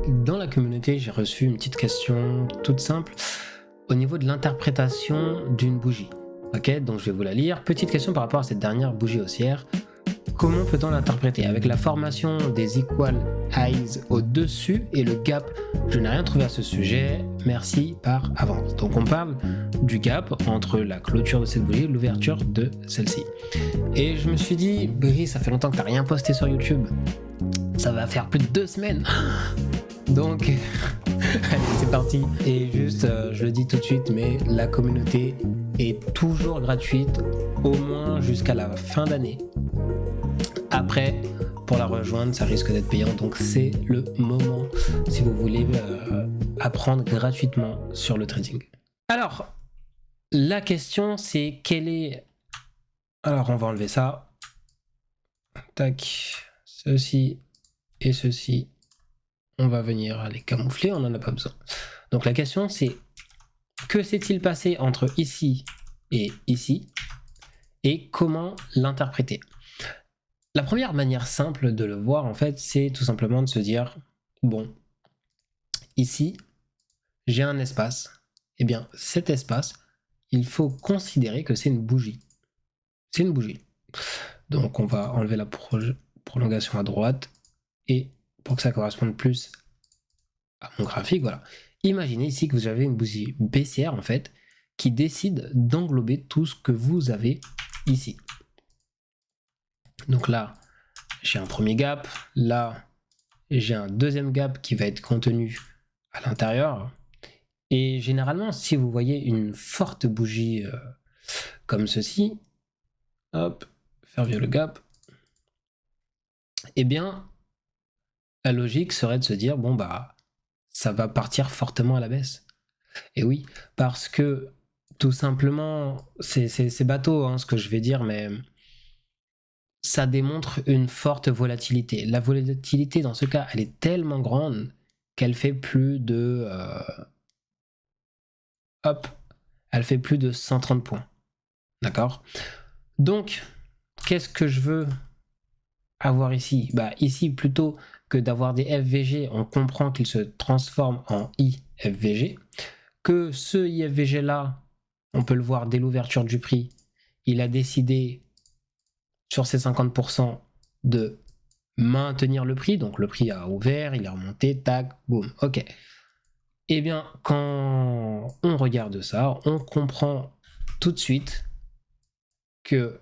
Dans la communauté, j'ai reçu une petite question toute simple au niveau de l'interprétation d'une bougie. Ok, donc je vais vous la lire. Petite question par rapport à cette dernière bougie haussière. Comment peut-on l'interpréter? Avec la formation des equal highs au-dessus et le gap, je n'ai rien trouvé à ce sujet. Merci par avance. Donc on parle du gap entre la clôture de cette bougie et l'ouverture de celle-ci. Et je me suis dit, Brice, ça fait longtemps que tu n'as rien posté sur YouTube. Ça va faire plus de 2 semaines. Donc, allez, c'est parti. Et juste, je le dis tout de suite, mais la communauté est toujours gratuite, au moins jusqu'à la fin d'année. Après, pour la rejoindre, ça risque d'être payant. Donc, c'est le moment si vous voulez apprendre gratuitement sur le trading. Alors, la question, c'est quelle est... Alors, on va enlever ça. Tac. Ceci et ceci. On va venir les camoufler, on n'en a pas besoin. Donc la question c'est, que s'est-il passé entre ici et ici et comment l'interpréter? La première manière simple de le voir en fait, c'est tout simplement de se dire, bon, ici, j'ai un espace. Eh bien, cet espace, il faut considérer que c'est une bougie. C'est une bougie. Donc on va enlever la prolongation à droite et pour que ça corresponde plus à mon graphique, voilà. Imaginez ici que vous avez une bougie baissière en fait qui décide d'englober tout ce que vous avez ici. Donc là, j'ai un premier gap, là, j'ai un deuxième gap qui va être contenu à l'intérieur. Et généralement, si vous voyez une forte bougie comme ceci, hop, faire vieux le gap, eh bien, la logique serait de se dire, bon bah, ça va partir fortement à la baisse. Et oui, parce que tout simplement, c'est bateau hein, ce que je vais dire, mais ça démontre une forte volatilité. La volatilité dans ce cas, elle est tellement grande qu'elle fait plus de... hop, elle fait plus de 130 points. D'accord? Donc, qu'est-ce que je veux avoir ici? Bah, ici, plutôt que d'avoir des FVG, on comprend qu'ils se transforment en IFVG. Que ce IFVG là, on peut le voir dès l'ouverture du prix, il a décidé sur ses 50% de maintenir le prix, donc le prix a ouvert, il est remonté, tac, boum, ok. Eh bien, quand on regarde ça, on comprend tout de suite que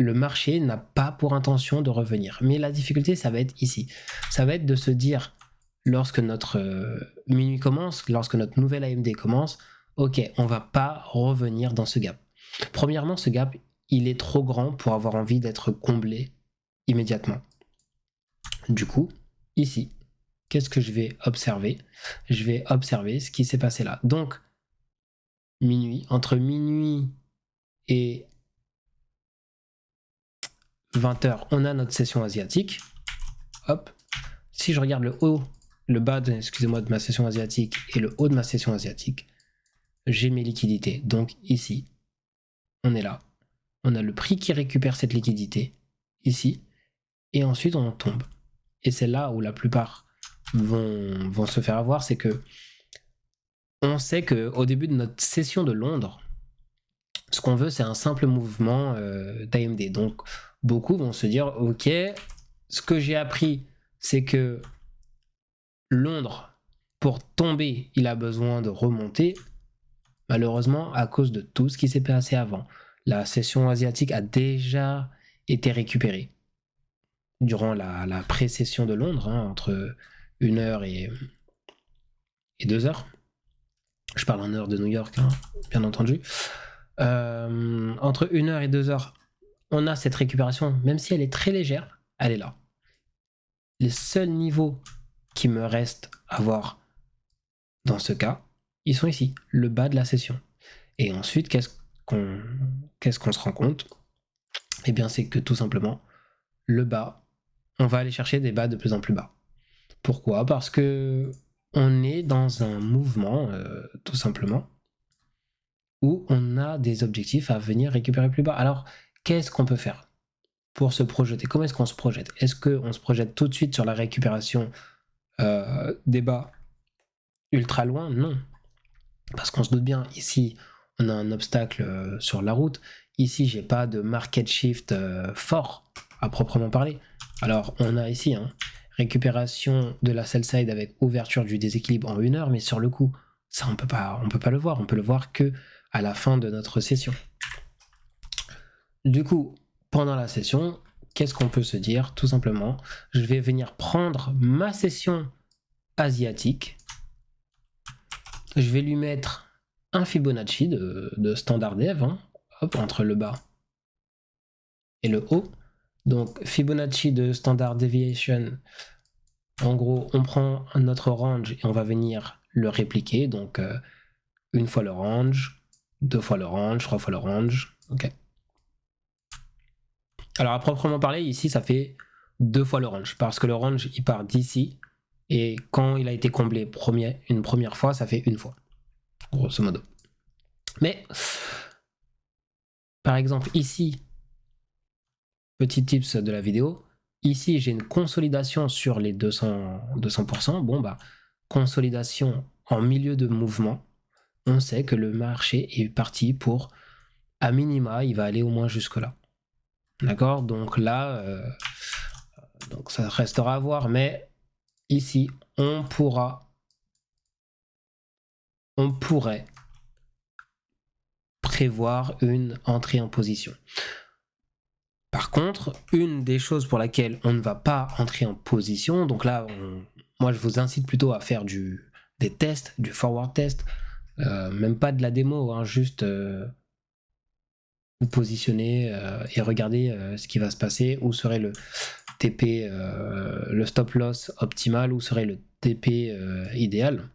le marché n'a pas pour intention de revenir. Mais la difficulté, ça va être ici. Ça va être de se dire, lorsque notre minuit commence, lorsque notre nouvelle AMD commence, ok, on va pas revenir dans ce gap. Premièrement, ce gap, il est trop grand pour avoir envie d'être comblé immédiatement. Du coup, ici, qu'est-ce que je vais observer? Je vais observer ce qui s'est passé là. Donc, minuit, entre minuit et 20h, on a notre session asiatique. Hop. Si je regarde le haut, le bas, excusez-moi, de ma session asiatique et le haut de ma session asiatique, j'ai mes liquidités. Donc ici, on est là. On a le prix qui récupère cette liquidité, ici, et ensuite on tombe. Et c'est là où la plupart vont se faire avoir, c'est que on sait qu'au début de notre session de Londres, ce qu'on veut, c'est un simple mouvement d'AMD. Donc beaucoup vont se dire, ok, ce que j'ai appris, c'est que Londres, pour tomber, il a besoin de remonter. Malheureusement, à cause de tout ce qui s'est passé avant, la session asiatique a déjà été récupérée durant la pré-session de Londres, hein, entre 1h et 2h. Je parle en heure de New York, hein, bien entendu. Entre 1h et 2h, on a cette récupération, même si elle est très légère, elle est là. Les seuls niveaux qui me restent à voir dans ce cas, ils sont ici, le bas de la session. Et ensuite, qu'est-ce qu'on se rend compte? Eh bien, c'est que tout simplement, le bas, on va aller chercher des bas de plus en plus bas. Pourquoi? Parce que on est dans un mouvement, tout simplement, où on a des objectifs à venir récupérer plus bas. Alors, qu'est-ce qu'on peut faire pour se projeter? Comment est-ce qu'on se projette? Est-ce qu'on se projette tout de suite sur la récupération des bas ultra loin, non. Parce qu'on se doute bien, ici, on a un obstacle sur la route. Ici, j'ai pas de market shift fort, à proprement parler. Alors, on a ici, récupération de la sell side avec ouverture du déséquilibre en 1 heure, mais sur le coup, ça, on peut pas le voir. On peut le voir que à la fin de notre session. Du coup, pendant la session, qu'est-ce qu'on peut se dire? Tout simplement, je vais venir prendre ma session asiatique. Je vais lui mettre un Fibonacci de standard dev, hop, entre le bas et le haut. Donc Fibonacci de standard deviation, en gros, on prend notre range et on va venir le répliquer. Donc une fois le range, 2 fois le range, 3 fois le range. Ok. Alors à proprement parler, ici, ça fait 2 fois le range, parce que le range, il part d'ici, et quand il a été comblé une première fois, ça fait 1 fois, grosso modo. Mais, par exemple, ici, petit tips de la vidéo, ici, j'ai une consolidation sur les 200%. Bon, bah, consolidation en milieu de mouvement, on sait que le marché est parti pour, à minima, il va aller au moins jusque-là. D'accord? Donc là, donc ça restera à voir, mais ici, on pourrait prévoir une entrée en position. Par contre, une des choses pour laquelle on ne va pas entrer en position, donc là, moi je vous incite plutôt à faire des tests, du forward test, même pas de la démo, juste vous positionner et regarder ce qui va se passer, où serait le TP, le stop loss optimal, où serait le TP idéal.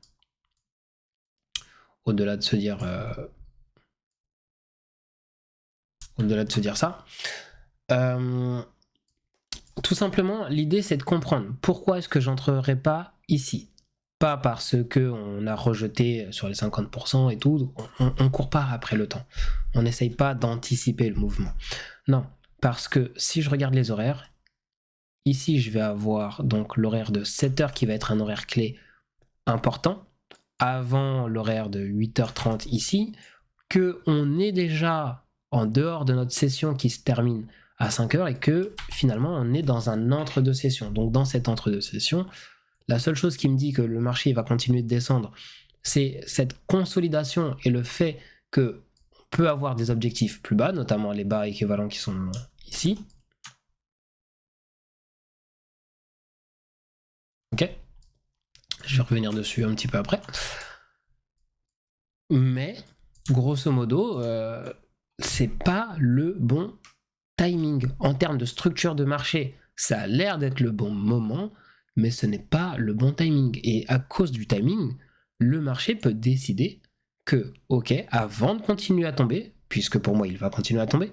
Au-delà de se dire ça. Tout simplement, l'idée c'est de comprendre pourquoi est-ce que j'entrerai pas ici. Pas parce qu'on a rejeté sur les 50% et tout, on court pas après le temps. On n'essaye pas d'anticiper le mouvement. Non, parce que si je regarde les horaires, ici je vais avoir donc l'horaire de 7 heures qui va être un horaire clé important, avant l'horaire de 8h30 ici, qu'on est déjà en dehors de notre session qui se termine à 5h et que finalement on est dans un entre-deux sessions. Donc dans cet entre-deux sessions, la seule chose qui me dit que le marché va continuer de descendre, c'est cette consolidation et le fait que on peut avoir des objectifs plus bas, notamment les bas équivalents qui sont ici. Ok, je vais revenir dessus un petit peu après. Mais grosso modo, c'est pas le bon timing. En termes de structure de marché, ça a l'air d'être le bon moment, mais ce n'est pas le bon timing. Et à cause du timing, le marché peut décider que, ok, avant de continuer à tomber, puisque pour moi il va continuer à tomber,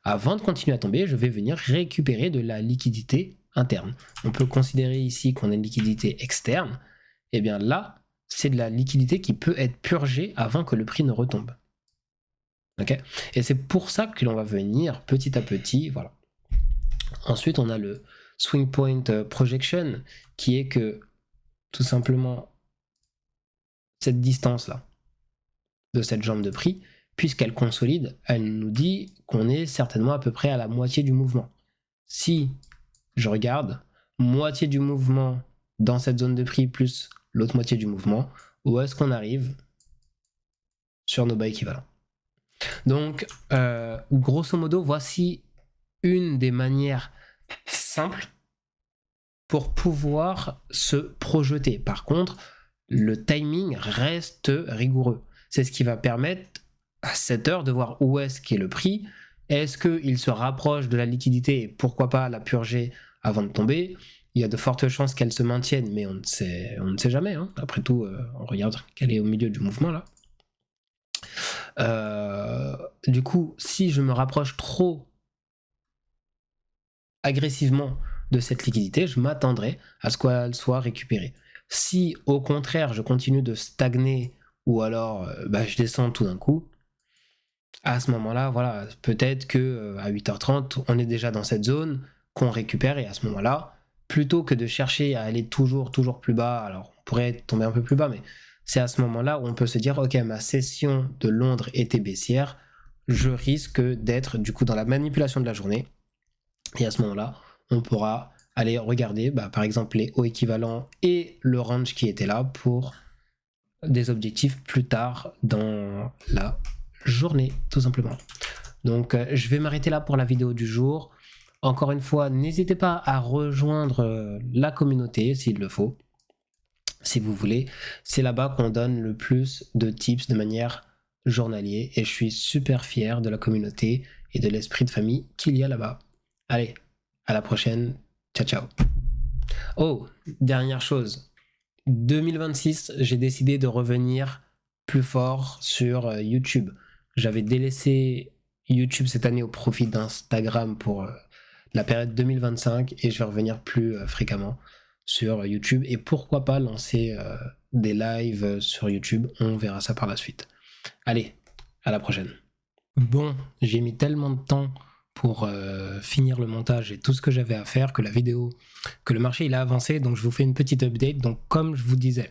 avant de continuer à tomber, je vais venir récupérer de la liquidité interne. On peut considérer ici qu'on a une liquidité externe. Et bien là, c'est de la liquidité qui peut être purgée avant que le prix ne retombe. Ok, et c'est pour ça que l'on va venir petit à petit, voilà. Ensuite, on a le swing point projection, qui est que tout simplement cette distance-là de cette jambe de prix, puisqu'elle consolide, elle nous dit qu'on est certainement à peu près à la moitié du mouvement. Si je regarde, moitié du mouvement dans cette zone de prix plus l'autre moitié du mouvement, où est-ce qu'on arrive sur nos bas équivalents? Donc, grosso modo, voici une des manières simples pour pouvoir se projeter. Par contre, le timing reste rigoureux. C'est ce qui va permettre à 7 heures de voir où est-ce qu'est le prix. Est-ce qu'il se rapproche de la liquidité et pourquoi pas la purger avant de tomber? Il y a de fortes chances qu'elle se maintienne, mais on ne sait jamais. Après tout, on regarde qu'elle est au milieu du mouvement là. Du coup, si je me rapproche trop agressivement de cette liquidité, je m'attendrai à ce qu'elle soit récupérée. Si au contraire je continue de stagner ou alors je descends tout d'un coup, à ce moment-là, voilà, peut-être que à 8h30, on est déjà dans cette zone qu'on récupère et à ce moment-là, plutôt que de chercher à aller toujours plus bas, alors on pourrait tomber un peu plus bas, mais c'est à ce moment-là où on peut se dire, ok, ma session de Londres était baissière, je risque d'être du coup dans la manipulation de la journée. Et à ce moment-là, on pourra aller regarder par exemple les hauts équivalents et le range qui était là pour des objectifs plus tard dans la journée, tout simplement. Donc je vais m'arrêter là pour la vidéo du jour. Encore une fois, n'hésitez pas à rejoindre la communauté s'il le faut, si vous voulez. C'est là-bas qu'on donne le plus de tips de manière journalière et je suis super fier de la communauté et de l'esprit de famille qu'il y a là-bas. Allez, à la prochaine. Ciao, ciao. Oh, dernière chose. 2026, j'ai décidé de revenir plus fort sur YouTube. J'avais délaissé YouTube cette année au profit d'Instagram pour la période 2025 et je vais revenir plus fréquemment sur YouTube et pourquoi pas lancer des lives sur YouTube. On verra ça par la suite. Allez, à la prochaine. Bon, j'ai mis tellement de temps pour finir le montage et tout ce que j'avais à faire que le marché il a avancé, donc je vous fais une petite update. Donc comme je vous disais,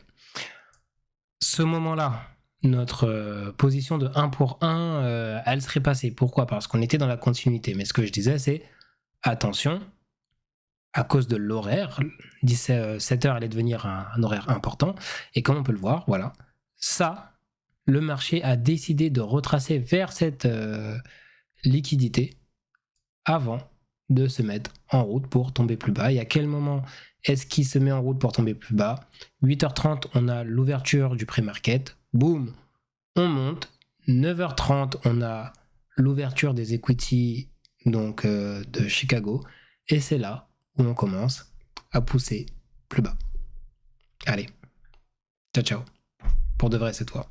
ce moment-là, notre position de 1 pour 1, elle serait passée. Pourquoi ? Parce qu'on était dans la continuité. Mais ce que je disais, c'est attention, à cause de l'horaire, 7h allait devenir un horaire important. Et comme on peut le voir, voilà, ça, le marché a décidé de retracer vers cette liquidité avant de se mettre en route pour tomber plus bas. Et à quel moment est-ce qu'il se met en route pour tomber plus bas ? 8h30, on a l'ouverture du pré-market. Boum, on monte. 9h30, on a l'ouverture des equity donc de Chicago. Et c'est là où on commence à pousser plus bas. Allez, ciao ciao. Pour de vrai, c'est toi.